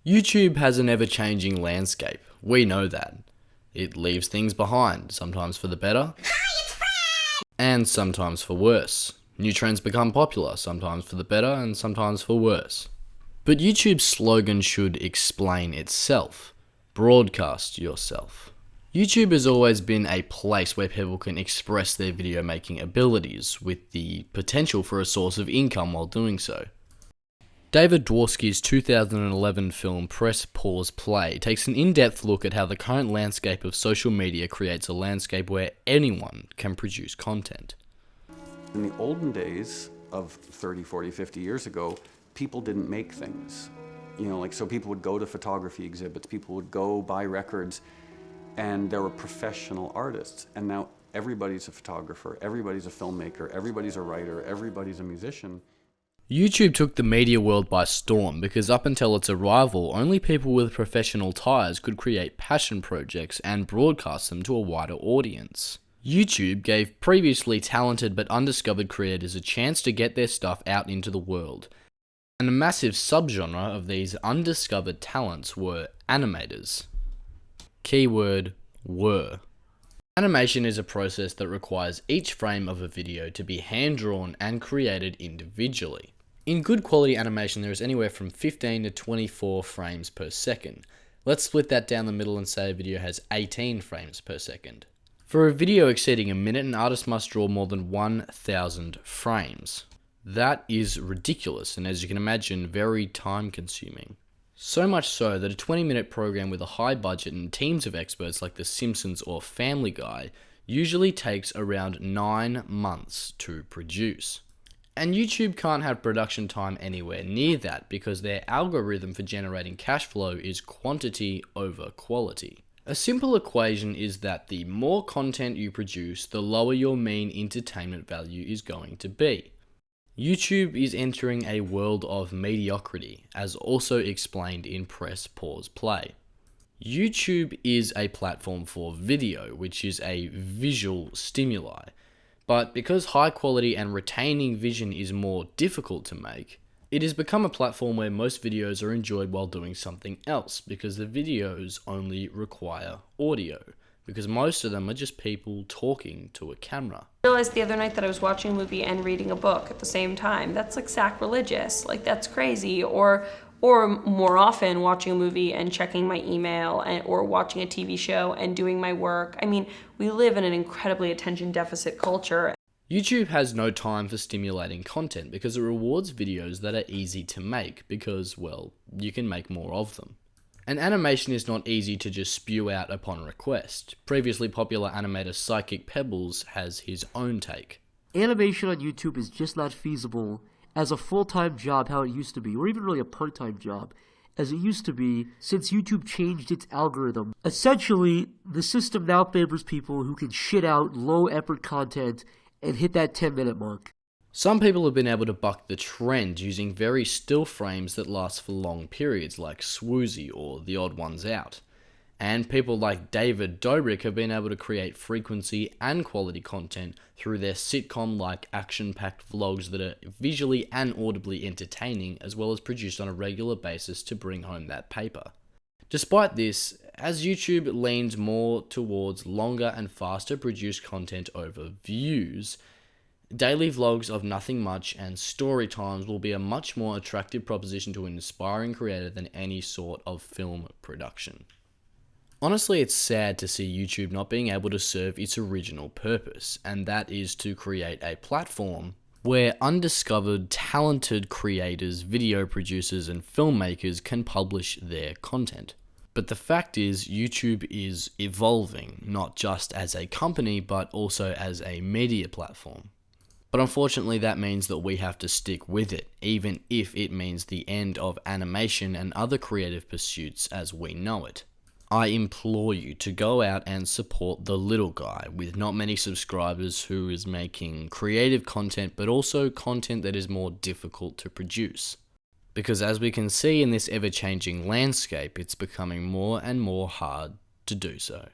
YouTube has an ever-changing landscape. We know that. It leaves things behind, sometimes for the better, and sometimes for worse. New trends become popular, sometimes for the better and sometimes for worse. But YouTube's slogan should explain itself. Broadcast yourself. YouTube has always been a place where people can express their video making abilities, with the potential for a source of income while doing so. David Dworsky's 2011 film Press, Pause, Play takes an in-depth look at how the current landscape of social media creates a landscape where anyone can produce content. In the olden days of 30, 40, 50 years ago, people didn't make things. So people would go to photography exhibits, people would go buy records, and there were professional artists. And now everybody's a photographer, everybody's a filmmaker, everybody's a writer, everybody's a musician. YouTube took the media world by storm because up until its arrival, only people with professional ties could create passion projects and broadcast them to a wider audience. YouTube gave previously talented but undiscovered creators a chance to get their stuff out into the world. And a massive subgenre of these undiscovered talents were animators. Keyword were. Animation is a process that requires each frame of a video to be hand-drawn and created individually. In good quality animation, there is anywhere from 15 to 24 frames per second. Let's split that down the middle and say a video has 18 frames per second. For a video exceeding a minute, an artist must draw more than 1,000 frames. That is ridiculous, and as you can imagine, very time consuming. So much so that a 20-minute program with a high budget and teams of experts like The Simpsons or Family Guy usually takes around 9 months to produce. And YouTube can't have production time anywhere near that because their algorithm for generating cash flow is quantity over quality. A simple equation is that the more content you produce, the lower your mean entertainment value is going to be. YouTube is entering a world of mediocrity, as also explained in Press, Pause, Play. YouTube is a platform for video, which is a visual stimuli. But because high quality and retaining vision is more difficult to make, it has become a platform where most videos are enjoyed while doing something else, because the videos only require audio, because most of them are just people talking to a camera. I realized the other night that I was watching a movie and reading a book at the same time. That's like sacrilegious, like that's crazy. Or more often watching a movie and checking my email, or watching a TV show and doing my work. I mean, we live in an incredibly attention deficit culture. YouTube has no time for stimulating content because it rewards videos that are easy to make because, well, you can make more of them. And animation is not easy to just spew out upon request. Previously popular animator Psychic Pebbles has his own take. Animation on YouTube is just not feasible as a full-time job how it used to be, or even really a part-time job as it used to be since YouTube changed its algorithm. Essentially, the system now favors people who can shit out low-effort content and hit that 10-minute mark. Some people have been able to buck the trend using very still frames that last for long periods like Swoozy or The Odd Ones Out. And people like David Dobrik have been able to create frequency and quality content through their sitcom-like action-packed vlogs that are visually and audibly entertaining, as well as produced on a regular basis to bring home that paper. Despite this, as YouTube leans more towards longer and faster produced content over views, daily vlogs of nothing much and story times will be a much more attractive proposition to an aspiring creator than any sort of film production. Honestly, it's sad to see YouTube not being able to serve its original purpose, and that is to create a platform where undiscovered, talented creators, video producers, and filmmakers can publish their content. But the fact is, YouTube is evolving, not just as a company, but also as a media platform. But unfortunately, that means that we have to stick with it, even if it means the end of animation and other creative pursuits as we know it. I implore you to go out and support the little guy with not many subscribers who is making creative content, but also content that is more difficult to produce. Because as we can see in this ever-changing landscape, it's becoming more and more hard to do so.